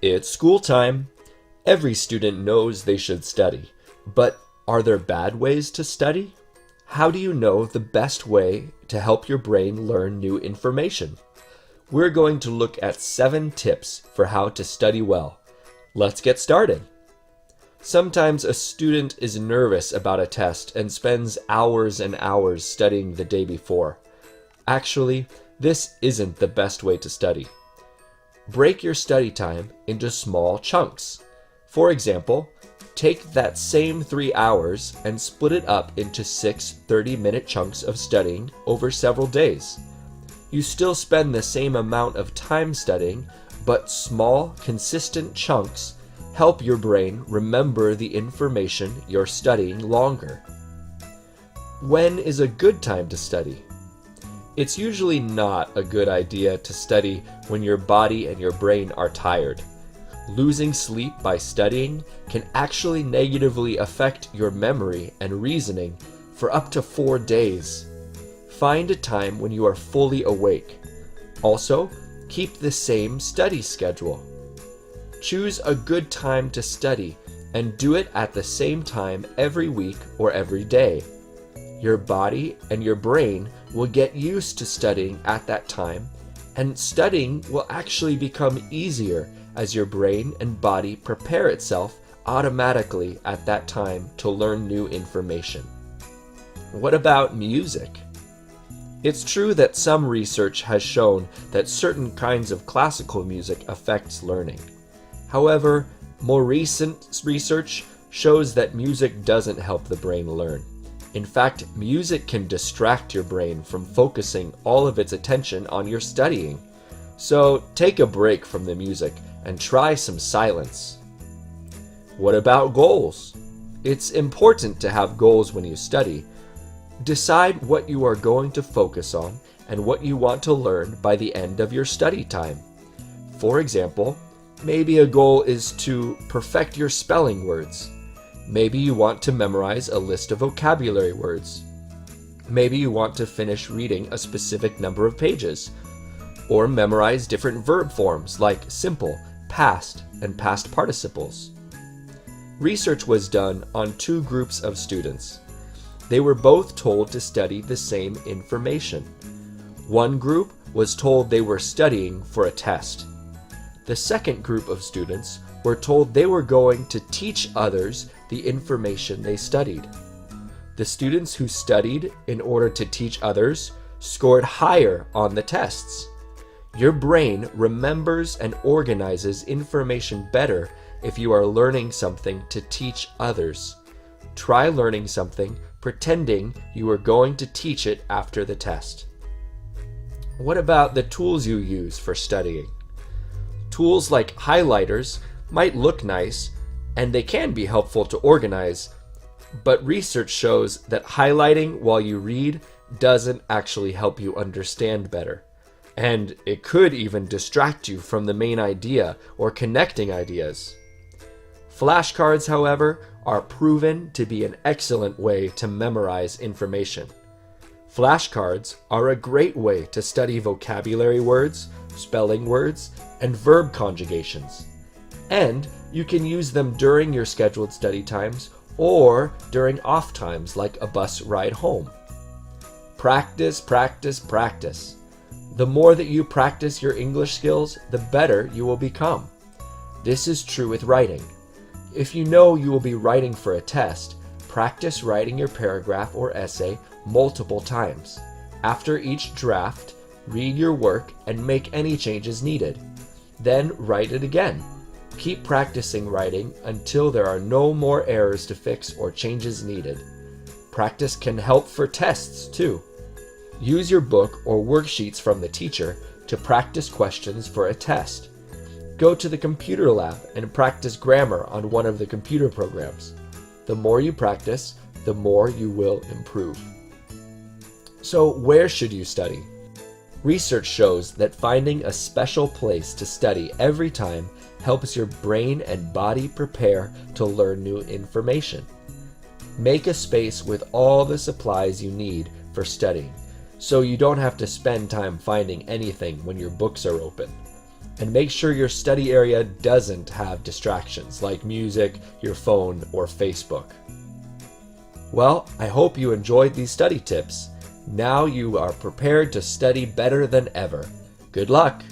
It's school time. Every student knows they should study. But are there bad ways to study? How do you know the best way to help your brain learn new information? We're going to look at 7 tips for how to study well. Let's get started. Sometimes a student is nervous about a test and spends hours and hours studying the day before. Actually, this isn't the best way to study. Break your study time into small chunks. For example, take that same 3 hours and split it up into 6 30-minute chunks of studying over several days. You still spend the same amount of time studying, but small, consistent chunks help your brain remember the information you're studying longer. When is a good time to study? It's usually not a good idea to study when your body and your brain are tired. Losing sleep by studying can actually negatively affect your memory and reasoning for up to 4 days. Find a time when you are fully awake. Also, keep the same study schedule. Choose a good time to study and do it at the same time every week or every day. Your body and your brain will get used to studying at that time, and studying will actually become easier as your brain and body prepare itself automatically at that time to learn new information. What about music? It's true that some research has shown that certain kinds of classical music affects learning. However, more recent research shows that music doesn't help the brain learn. In fact, music can distract your brain from focusing all of its attention on your studying. So take a break from the music and try some silence. What about goals? It's important to have goals when you study. Decide what you are going to focus on and what you want to learn by the end of your study time. For example, maybe a goal is to perfect your spelling words. Maybe you want to memorize a list of vocabulary words. Maybe you want to finish reading a specific number of pages. Or memorize different verb forms like simple, past, and past participles. Research was done on 2 groups of students. They were both told to study the same information. One group was told they were studying for a test. The second group of students were told they were going to teach others the information they studied. The students who studied in order to teach others scored higher on the tests. Your brain remembers and organizes information better if you are learning something to teach others. Try learning something pretending you are going to teach it after the test. What about the tools you use for studying? Tools like highlighters might look nice, and they can be helpful to organize, but research shows that highlighting while you read doesn't actually help you understand better. And it could even distract you from the main idea or connecting ideas. Flashcards, however, are proven to be an excellent way to memorize information. Flashcards are a great way to study vocabulary words, spelling words, and verb conjugations. And you can use them during your scheduled study times or during off times like a bus ride home. Practice, practice, practice. The more that you practice your English skills, the better you will become. This is true with writing. If you know you will be writing for a test, practice writing your paragraph or essay multiple times. After each draft, read your work and make any changes needed. Then write it again. Keep practicing writing until there are no more errors to fix or changes needed. Practice can help for tests too. Use your book or worksheets from the teacher to practice questions for a test. Go to the computer lab and practice grammar on one of the computer programs. The more you practice, the more you will improve. So, where should you study? Research shows that finding a special place to study every time helps your brain and body prepare to learn new information. Make a space with all the supplies you need for studying, so you don't have to spend time finding anything when your books are open. And make sure your study area doesn't have distractions like music, your phone, or Facebook. Well, I hope you enjoyed these study tips. Now you are prepared to study better than ever. Good luck!